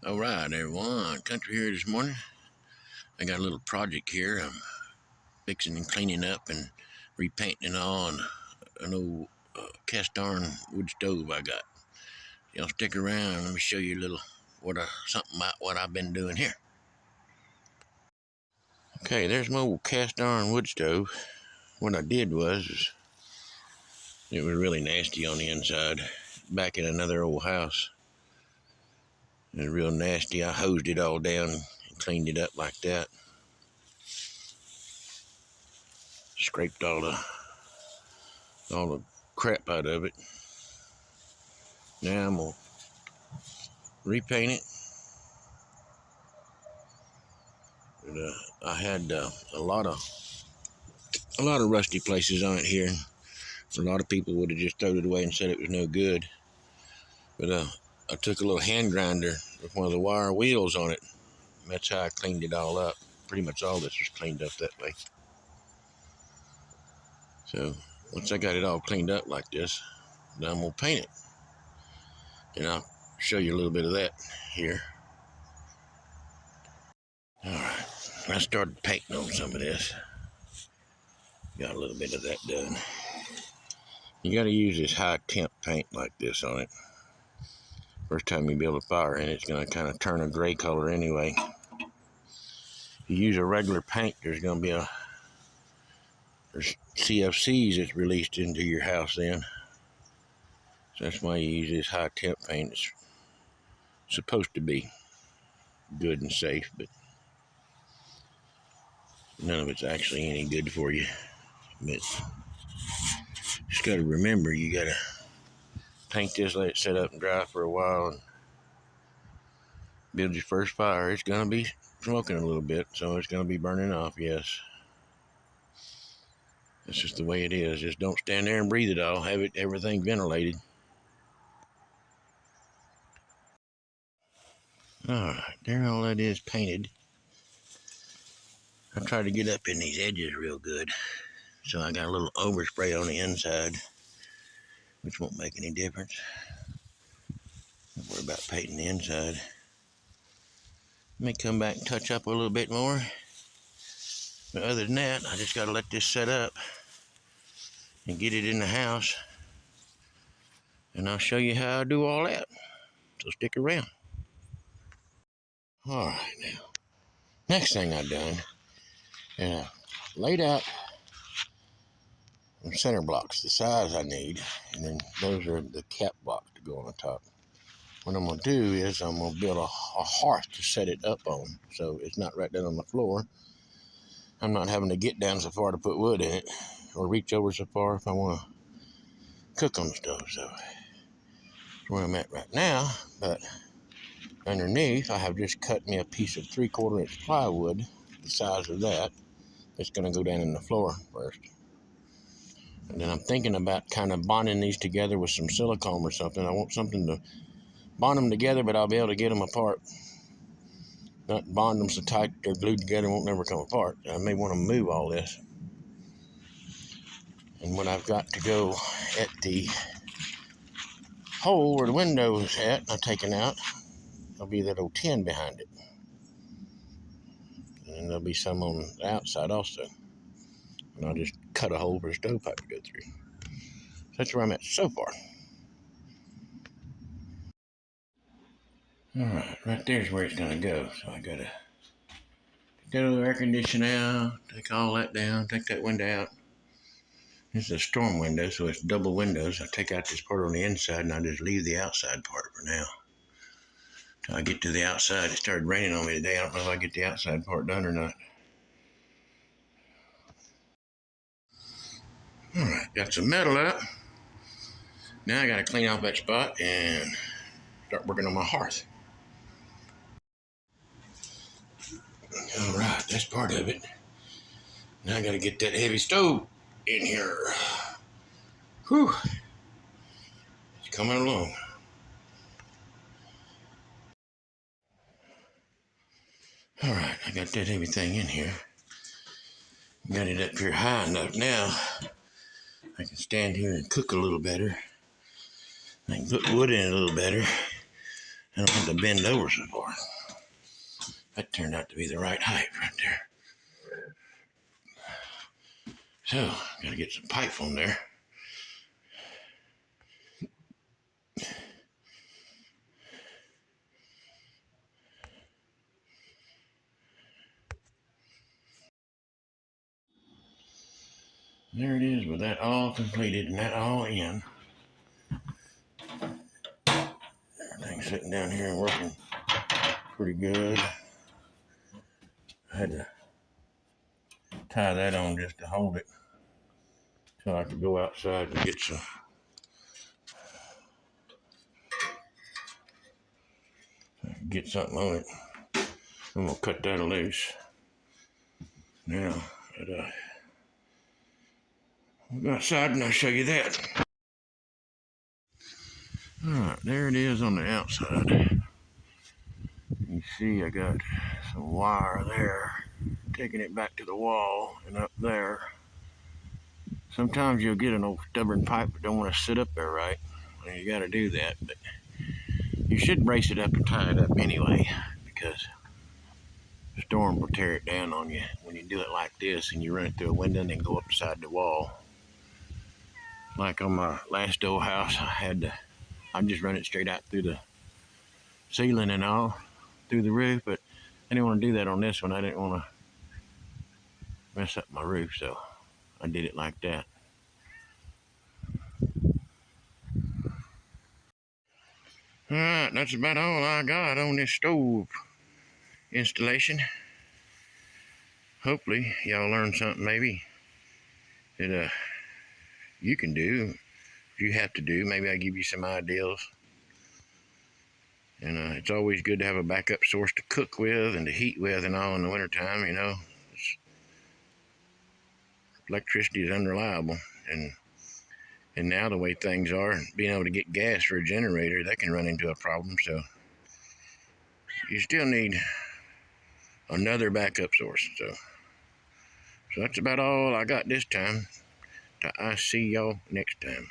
All right, everyone. Country here this morning. I got a little project here. I'm fixing and cleaning up and repainting on an old cast iron wood stove I got. Y'all stick around. Let me show you a little something about what I've been doing here. Okay, there's my old cast iron wood stove. What I did was it was really nasty on the inside. Back in another old house, it was real nasty. I hosed it all down and cleaned it up like that. Scraped all the crap out of it. Now I'm gonna repaint it. I had a lot of rusty places on it here. A lot of people would have just thrown it away and said it was no good. But I took a little hand grinder with one of the wire wheels on it. That's how I cleaned it all up. Pretty much all this was cleaned up that way. So once I got it all cleaned up like this, then I'm gonna paint it. And I'll show you a little bit of that here. All right, I started painting on some of this. Got a little bit of that done. You got to use this high temp paint like this on it. First time you build a fire in it, it's going to kind of turn a gray color anyway. If you use a regular paint, there's going to be there's CFCs that's released into your house then. So that's why you use this high temp paint. It's supposed to be good and safe, but none of it's actually any good for you. But just got to remember, you got to paint this, let it set up and dry for a while, and build your first fire. It's going to be smoking a little bit, so it's going to be burning off, yes. That's just the way it is. Just don't stand there and breathe it all. Have everything ventilated. All right, there all that is painted. I tried to get up in these edges real good, so I got a little overspray on the inside, which won't make any difference. Don't worry about painting the inside. May come back and touch up a little bit more. But other than that, I just got to let this set up and get it in the house. And I'll show you how I do all that. So stick around. All right, now. Next thing I've done is I laid out some center blocks, the size I need. And then those are the cap blocks to go on the top. What I'm going to do is I'm going to build a hearth to set it up on. So it's not right down on the floor. I'm not having to get down so far to put wood in it or reach over so far if I want to cook on the stove. So that's where I'm at right now. But underneath, I have just cut me a piece of 3/4 inch plywood, the size of that. It's going to go down in the floor first. And then I'm thinking about kind of bonding these together with some silicone or something. I want something to bond them together, but I'll be able to get them apart. Not bond them so tight they're glued together and won't never come apart. I may want to move all this. And when I've got to go at the hole where the window is at, I've taken out, there'll be that old tin behind it. And there'll be some on the outside also. And I'll just cut a hole for the stovepipe to go through. So that's where I'm at so far. All right there's where it's gonna go. So I gotta take that other air conditioner out, take all that down, take that window out. This is a storm window, so it's double windows. I take out this part on the inside and I just leave the outside part for now. Till I get to the outside. It started raining on me today. I don't know if I get the outside part done or not. All right, got some metal up. Now I gotta clean off that spot and start working on my hearth. All right, that's part of it. Now I gotta get that heavy stove in here. Whew, it's coming along. All right, I got that heavy thing in here. Got it up here high enough now. I can stand here and cook a little better. I can put wood in a little better. I don't have to bend over so far. That turned out to be the right height right there. So, gotta get some pipe on there. There it is with that all completed and that all in. Everything's sitting down here and working pretty good. I had to tie that on just to hold it till I could go outside and get something on it. I'm gonna cut that loose. Now, we'll go outside and I'll show you that. All right, there it is on the outside. You see I got some wire there, taking it back to the wall and up there. Sometimes you'll get an old stubborn pipe that don't want to sit up there right. And you got to do that, but you should brace it up and tie it up anyway, because the storm will tear it down on you when you do it like this and you run it through a window and then go upside the wall. Like on my last old house, I just run it straight out through the ceiling and all, through the roof, but I didn't want to do that on this one. I didn't want to mess up my roof, so I did it like that. All right, that's about all I got on this stove installation. Hopefully y'all learned something maybe that you can do, if you have to do. Maybe I give you some ideas. And it's always good to have a backup source to cook with and to heat with and all in the wintertime, you know. Electricity is unreliable, and now the way things are, being able to get gas for a generator, that can run into a problem. So you still need another backup source. So that's about all I got this time. I see y'all next time.